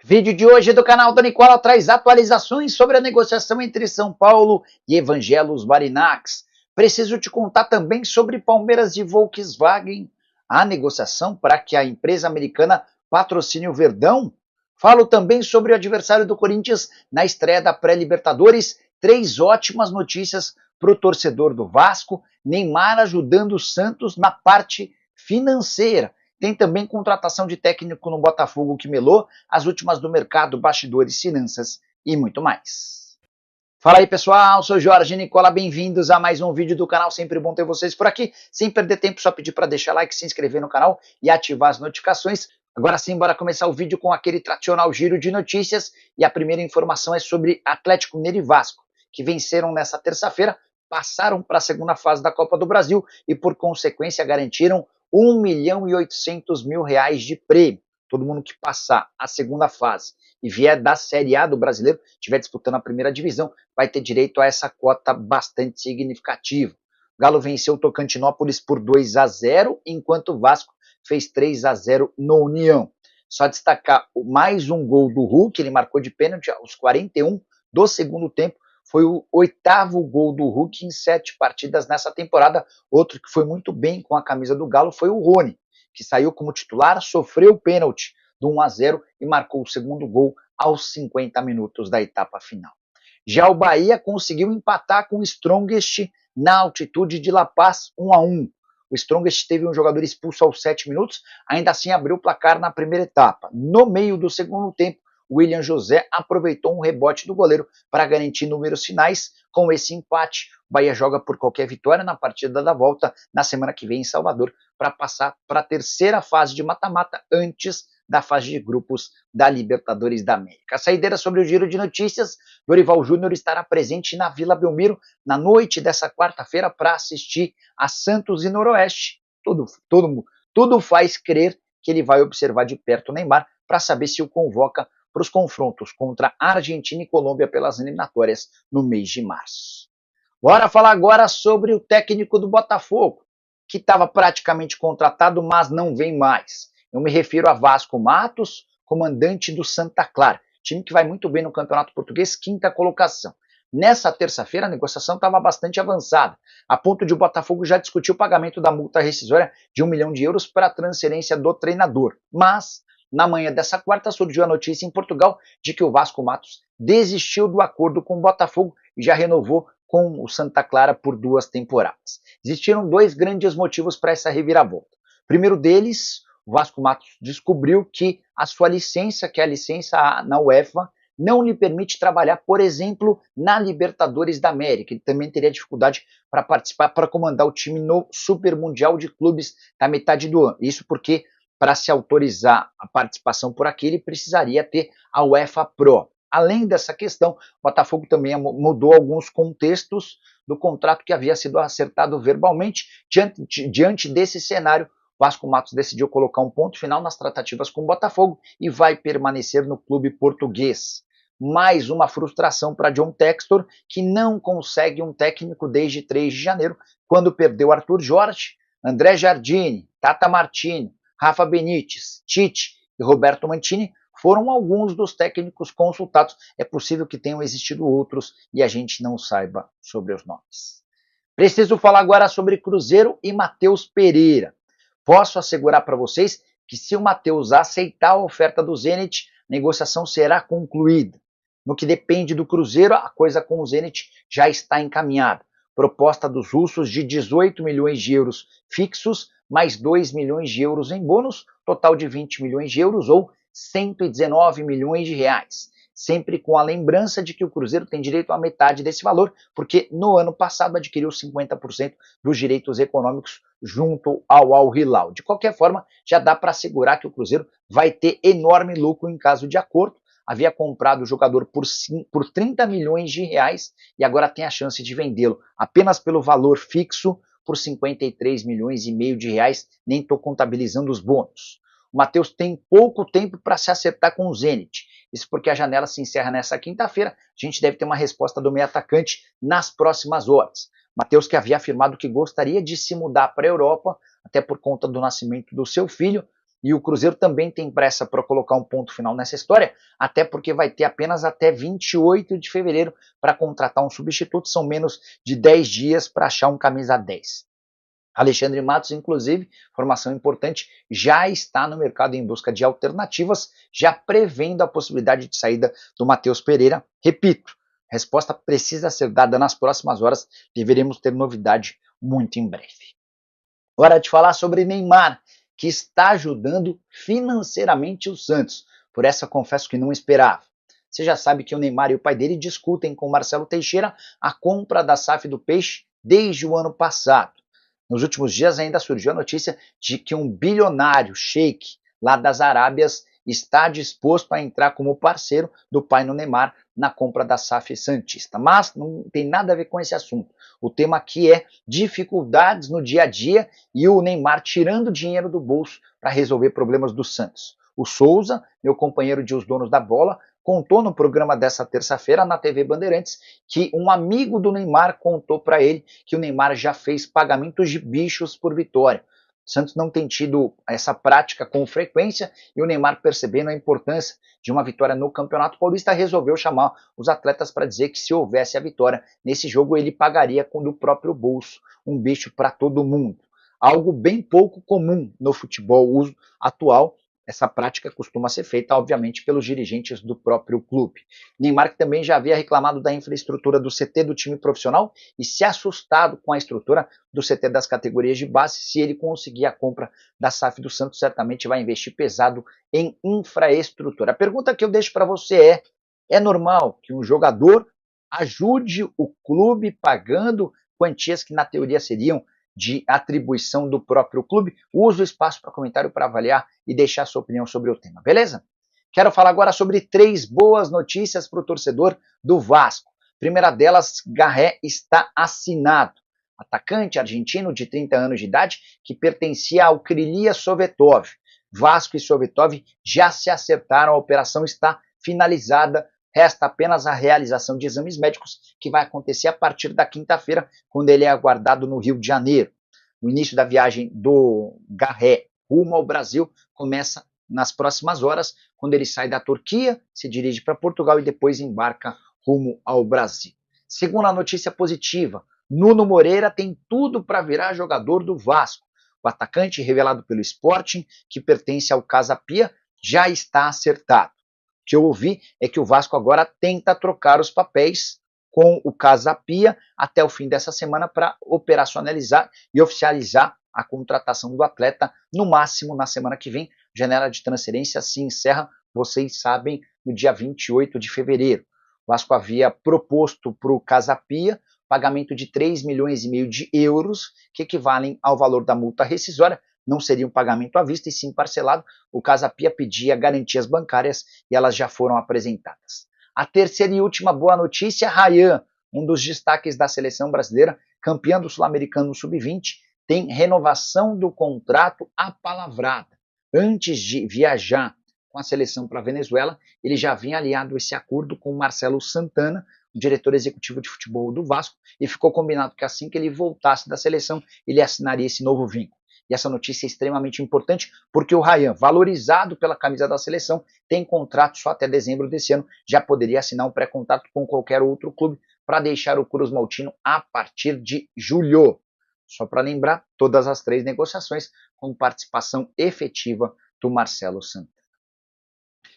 Vídeo de hoje do canal da Nicola traz atualizações sobre a negociação entre São Paulo e Evangelos Varinax. Preciso te contar também sobre Palmeiras e Volkswagen, a negociação para que a empresa americana patrocine o Verdão. Falo também sobre o adversário do Corinthians na estreia da pré-Libertadores. 3 ótimas notícias para o torcedor do Vasco. Neymar ajudando o Santos na parte financeira. Tem também contratação de técnico no Botafogo que melou, as últimas do mercado, bastidores, finanças e muito mais. Fala aí pessoal, sou Jorge Nicola, bem-vindos a mais um vídeo do canal, sempre bom ter vocês por aqui. Sem perder tempo, só pedir para deixar like, se inscrever no canal e ativar as notificações. Agora sim, bora começar o vídeo com aquele tradicional giro de notícias e a primeira informação é sobre Atlético Mineiro e Vasco, que venceram nessa terça-feira, passaram para a segunda fase da Copa do Brasil e por consequência garantiram R$1.800.000 de prêmio. Todo mundo que passar a segunda fase e vier da Série A do Brasileiro, estiver disputando a primeira divisão, vai ter direito a essa cota bastante significativa. O Galo venceu o Tocantinópolis por 2-0, enquanto o Vasco fez 3-0 no União. Só destacar mais um gol do Hulk, ele marcou de pênalti aos 41 do segundo tempo. Foi o 8º gol do Hulk em 7 partidas nessa temporada. Outro que foi muito bem com a camisa do Galo foi o Rony, que saiu como titular, sofreu o pênalti do 1-0 e marcou o segundo gol aos 50 minutos da etapa final. Já o Bahia conseguiu empatar com o Strongest na altitude de La Paz 1-1. O Strongest teve um jogador expulso aos 7 minutos, ainda assim abriu o placar na primeira etapa. No meio do segundo tempo, William José aproveitou um rebote do goleiro para garantir números finais. Com esse empate, o Bahia joga por qualquer vitória na partida da volta na semana que vem em Salvador para passar para a terceira fase de mata-mata antes da fase de grupos da Libertadores da América. A saideira sobre o giro de notícias, Dorival Júnior estará presente na Vila Belmiro na noite dessa quarta-feira para assistir a Santos e Noroeste. Tudo faz crer que ele vai observar de perto o Neymar para saber se o convoca para os confrontos contra Argentina e Colômbia pelas eliminatórias no mês de março. Bora falar agora sobre o técnico do Botafogo, que estava praticamente contratado, mas não vem mais. Eu me refiro a Vasco Matos, comandante do Santa Clara, time que vai muito bem no Campeonato Português, 5ª colocação. Nessa terça-feira a negociação estava bastante avançada, a ponto de o Botafogo já discutir o pagamento da multa rescisória de €1 milhão para a transferência do treinador. Mas na manhã dessa quarta surgiu a notícia em Portugal de que o Vasco Matos desistiu do acordo com o Botafogo e já renovou com o Santa Clara por 2 temporadas. Existiram 2 grandes motivos para essa reviravolta. O primeiro deles, o Vasco Matos descobriu que a sua licença, que é a licença na UEFA, não lhe permite trabalhar, por exemplo, na Libertadores da América. Ele também teria dificuldade para participar, para comandar o time no Super Mundial de Clubes da metade do ano. Isso porque para se autorizar a participação por aqui, ele precisaria ter a UEFA Pro. Além dessa questão, o Botafogo também mudou alguns contextos do contrato que havia sido acertado verbalmente. Diante desse cenário, o Vasco Matos decidiu colocar um ponto final nas tratativas com o Botafogo e vai permanecer no clube português. Mais uma frustração para John Textor, que não consegue um técnico desde 3 de janeiro, quando perdeu Arthur Jorge, André Jardine, Tata Martino, Rafa Benítez, Tite e Roberto Mancini foram alguns dos técnicos consultados. É possível que tenham existido outros e a gente não saiba sobre os nomes. Preciso falar agora sobre Cruzeiro e Matheus Pereira. Posso assegurar para vocês que se o Matheus aceitar a oferta do Zenit, a negociação será concluída. No que depende do Cruzeiro, a coisa com o Zenit já está encaminhada. Proposta dos russos de 18 milhões de euros fixos, mais 2 milhões de euros em bônus, total de 20 milhões de euros ou 119 milhões de reais. Sempre com a lembrança de que o Cruzeiro tem direito a metade desse valor, porque no ano passado adquiriu 50% dos direitos econômicos junto ao Al Hilal. De qualquer forma, já dá para assegurar que o Cruzeiro vai ter enorme lucro em caso de acordo. Havia comprado o jogador por 30 milhões de reais e agora tem a chance de vendê-lo apenas pelo valor fixo por 53 milhões e meio de reais, nem estou contabilizando os bônus. O Matheus tem pouco tempo para se acertar com o Zenit. Isso porque a janela se encerra nessa quinta-feira. A gente deve ter uma resposta do meio atacante nas próximas horas. Matheus, que havia afirmado que gostaria de se mudar para a Europa, até por conta do nascimento do seu filho, E o Cruzeiro também tem pressa para colocar um ponto final nessa história, até porque vai ter apenas até 28 de fevereiro para contratar um substituto, são menos de 10 dias para achar um camisa 10. Alexandre Matos, inclusive, formação importante, já está no mercado em busca de alternativas, já prevendo a possibilidade de saída do Matheus Pereira. Repito, a resposta precisa ser dada nas próximas horas, deveremos ter novidade muito em breve. Hora de falar sobre Neymar, que está ajudando financeiramente o Santos. Por essa confesso que não esperava. Você já sabe que o Neymar e o pai dele discutem com Marcelo Teixeira a compra da SAF do Peixe desde o ano passado. Nos últimos dias ainda surgiu a notícia de que um bilionário sheik lá das Arábias está disposto a entrar como parceiro do pai no Neymar na compra da SAF Santista. Mas não tem nada a ver com esse assunto. O tema aqui é dificuldades no dia a dia e o Neymar tirando dinheiro do bolso para resolver problemas do Santos. O Souza, meu companheiro de Os Donos da Bola, contou no programa dessa terça-feira na TV Bandeirantes que um amigo do Neymar contou para ele que o Neymar já fez pagamentos de bichos por vitória. O Santos não tem tido essa prática com frequência e o Neymar, percebendo a importância de uma vitória no Campeonato Paulista, resolveu chamar os atletas para dizer que se houvesse a vitória nesse jogo, ele pagaria com do próprio bolso um bicho para todo mundo. Algo bem pouco comum no futebol atual. Essa prática costuma ser feita, obviamente, pelos dirigentes do próprio clube. Neymar, que também já havia reclamado da infraestrutura do CT do time profissional e se assustado com a estrutura do CT das categorias de base. Se ele conseguir a compra da SAF do Santos, certamente vai investir pesado em infraestrutura. A pergunta que eu deixo para você é normal que um jogador ajude o clube pagando quantias que na teoria seriam de atribuição do próprio clube? Usa o espaço para comentário para avaliar e deixar sua opinião sobre o tema, beleza? Quero falar agora sobre 3 boas notícias para o torcedor do Vasco. Primeira delas, Garré está assinado. Atacante argentino de 30 anos de idade que pertencia ao Krylia Sovetov. Vasco e Sovetov já se acertaram, a operação está finalizada. Resta apenas a realização de exames médicos, que vai acontecer a partir da quinta-feira, quando ele é aguardado no Rio de Janeiro. O início da viagem do Garré rumo ao Brasil começa nas próximas horas, quando ele sai da Turquia, se dirige para Portugal e depois embarca rumo ao Brasil. Segunda notícia positiva, Nuno Moreira tem tudo para virar jogador do Vasco. O atacante revelado pelo Sporting, que pertence ao Casa Pia, já está acertado. O que eu ouvi é que o Vasco agora tenta trocar os papéis com o Casa Pia até o fim dessa semana para operacionalizar e oficializar a contratação do atleta, no máximo na semana que vem. Janela de transferência se encerra, vocês sabem, no dia 28 de fevereiro. O Vasco havia proposto para o Casa Pia pagamento de 3,5 milhões de euros, que equivalem ao valor da multa rescisória. Não seria um pagamento à vista e sim parcelado. O Casa Pia pedia garantias bancárias e elas já foram apresentadas. A terceira e última boa notícia, Ryan, um dos destaques da seleção brasileira, campeão do Sul-Americano Sub-20, tem renovação do contrato apalavrada. Antes de viajar com a seleção para a Venezuela, ele já havia aliado esse acordo com o Marcelo Santana, o diretor executivo de futebol do Vasco, e ficou combinado que assim que ele voltasse da seleção, ele assinaria esse novo vínculo. E essa notícia é extremamente importante porque o Ryan, valorizado pela camisa da seleção, tem contrato só até dezembro desse ano, já poderia assinar um pré-contrato com qualquer outro clube para deixar o Cruz Maltino a partir de julho. Só para lembrar, todas as 3 negociações com participação efetiva do Marcelo Santana.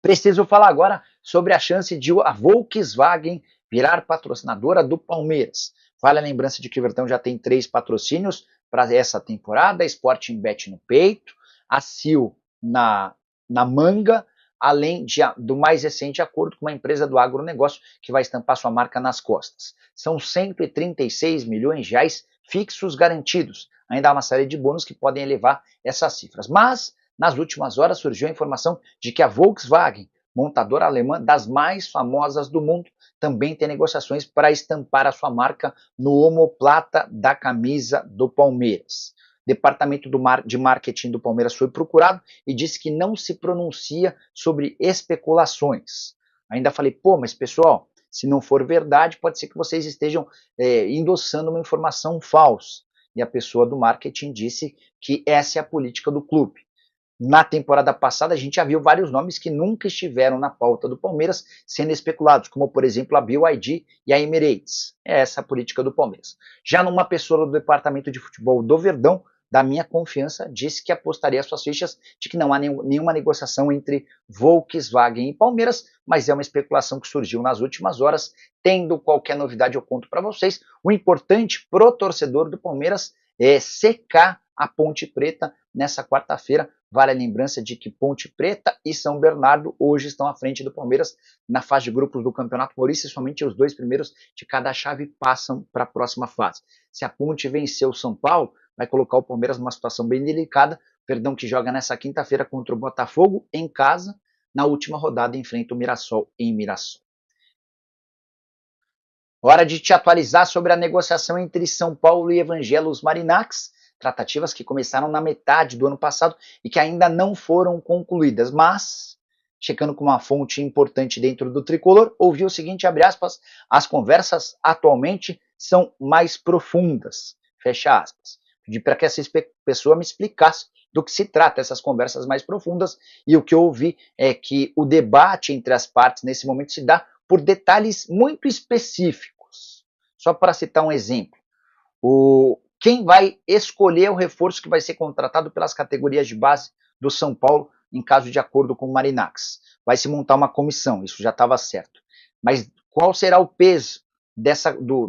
Preciso falar agora sobre a chance de a Volkswagen virar patrocinadora do Palmeiras. Vale a lembrança de que o Verdão já tem 3 patrocínios para essa temporada: a Sporting Bet no peito, a Sil na manga, além do mais recente acordo com uma empresa do agronegócio que vai estampar sua marca nas costas. São 136 milhões de reais fixos garantidos. Ainda há uma série de bônus que podem elevar essas cifras. Mas, nas últimas horas, surgiu a informação de que a Volkswagen, montadora alemã das mais famosas do mundo, também tem negociações para estampar a sua marca no omoplata da camisa do Palmeiras. O departamento de marketing do Palmeiras foi procurado e disse que não se pronuncia sobre especulações. Ainda falei, mas pessoal, se não for verdade, pode ser que vocês estejam endossando uma informação falsa. E a pessoa do marketing disse que essa é a política do clube. Na temporada passada, a gente já viu vários nomes que nunca estiveram na pauta do Palmeiras sendo especulados, como, por exemplo, a BYD e a Emirates. É essa a política do Palmeiras. Já numa pessoa do departamento de futebol do Verdão, da minha confiança, disse que apostaria suas fichas de que não há nenhuma negociação entre Volkswagen e Palmeiras, mas é uma especulação que surgiu nas últimas horas. Tendo qualquer novidade, eu conto para vocês. O importante pro torcedor do Palmeiras é secar a Ponte Preta nessa quarta-feira. Vale a lembrança de que Ponte Preta e São Bernardo hoje estão à frente do Palmeiras na fase de grupos do Campeonato Paulista, e somente os 2 primeiros de cada chave passam para a próxima fase. Se a Ponte vencer o São Paulo, vai colocar o Palmeiras numa situação bem delicada. Verdão que joga nessa quinta-feira contra o Botafogo em casa, na última rodada enfrenta o Mirassol em Mirassol. Hora de te atualizar sobre a negociação entre São Paulo e Evangelos Marinax, tratativas que começaram na metade do ano passado e que ainda não foram concluídas, mas, checando com uma fonte importante dentro do tricolor, ouvi o seguinte, abre aspas, as conversas atualmente são mais profundas, fecha aspas. Pedi para que essa pessoa me explicasse do que se trata essas conversas mais profundas, e o que eu ouvi é que o debate entre as partes nesse momento se dá por detalhes muito específicos. Só para citar um exemplo, quem vai escolher o reforço que vai ser contratado pelas categorias de base do São Paulo em caso de acordo com o Marinax? Vai se montar uma comissão, isso já estava certo. Mas qual será o peso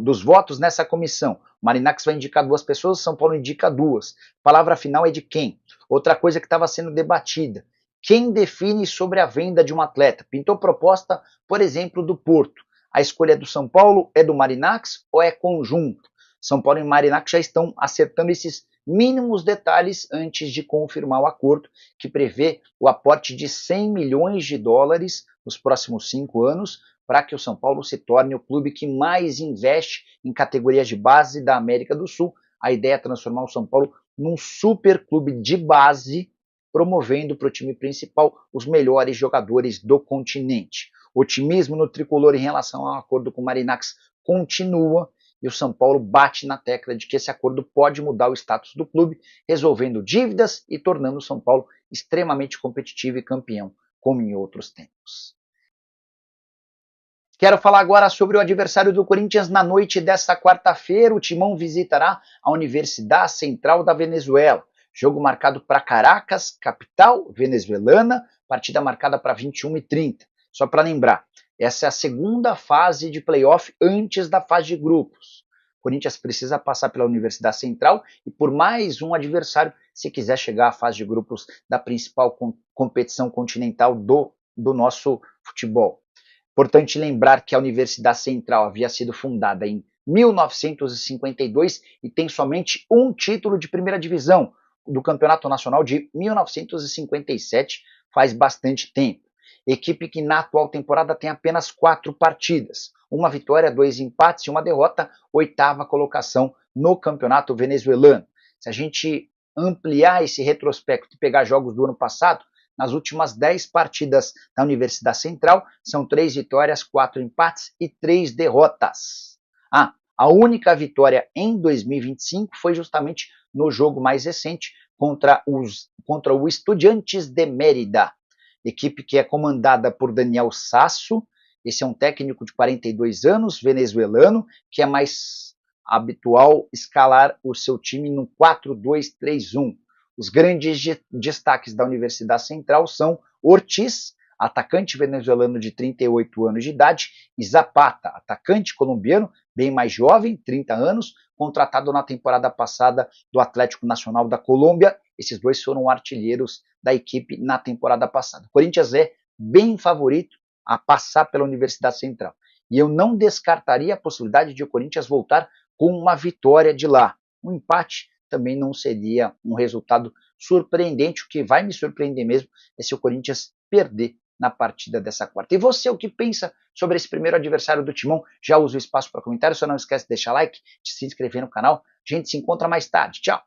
dos votos nessa comissão? O Marinax vai indicar 2 pessoas, o São Paulo indica 2. A palavra final é de quem? Outra coisa que estava sendo debatida. Quem define sobre a venda de um atleta? Pintou proposta, por exemplo, do Porto. A escolha é do São Paulo, é do Marinax ou é conjunto? São Paulo e Marinax já estão acertando esses mínimos detalhes antes de confirmar o acordo, que prevê o aporte de 100 milhões de dólares nos próximos 5 anos, para que o São Paulo se torne o clube que mais investe em categorias de base da América do Sul. A ideia é transformar o São Paulo num super clube de base, promovendo para o time principal os melhores jogadores do continente. O otimismo no tricolor em relação ao acordo com o Marinax continua, e o São Paulo bate na tecla de que esse acordo pode mudar o status do clube, resolvendo dívidas e tornando o São Paulo extremamente competitivo e campeão, como em outros tempos. Quero falar agora sobre o adversário do Corinthians na noite desta quarta-feira. O Timão visitará a Universidade Central da Venezuela. Jogo marcado para Caracas, capital venezuelana, partida marcada para 21h30. Só para lembrar, essa é a segunda fase de playoff antes da fase de grupos. O Corinthians precisa passar pela Universidade Central e por mais um adversário se quiser chegar à fase de grupos da principal competição continental do nosso futebol. Importante lembrar que a Universidade Central havia sido fundada em 1952 e tem somente um título de primeira divisão do Campeonato Nacional de 1957, faz bastante tempo. Equipe que na atual temporada tem apenas 4 partidas, uma vitória, 2 empates e uma derrota, 8ª colocação no campeonato venezuelano. Se a gente ampliar esse retrospecto e pegar jogos do ano passado, nas últimas 10 partidas da Universidade Central, são 3 vitórias, 4 empates e 3 derrotas. A única vitória em 2025 foi justamente no jogo mais recente contra o Estudiantes de Mérida, equipe que é comandada por Daniel Sasso. Esse é um técnico de 42 anos, venezuelano, que é mais habitual escalar o seu time no 4-2-3-1. Os grandes destaques da Universidade Central são Ortiz, atacante venezuelano de 38 anos de idade, e Zapata, atacante colombiano, bem mais jovem, 30 anos, contratado na temporada passada do Atlético Nacional da Colômbia. Esses dois foram artilheiros da equipe na temporada passada. O Corinthians é bem favorito a passar pela Universidade Central. E eu não descartaria a possibilidade de o Corinthians voltar com uma vitória de lá. Um empate também não seria um resultado surpreendente. O que vai me surpreender mesmo é se o Corinthians perder na partida dessa quarta. E você, o que pensa sobre esse primeiro adversário do Timão? Já usa o espaço para comentário. Só não esquece de deixar like, de se inscrever no canal. A gente se encontra mais tarde. Tchau!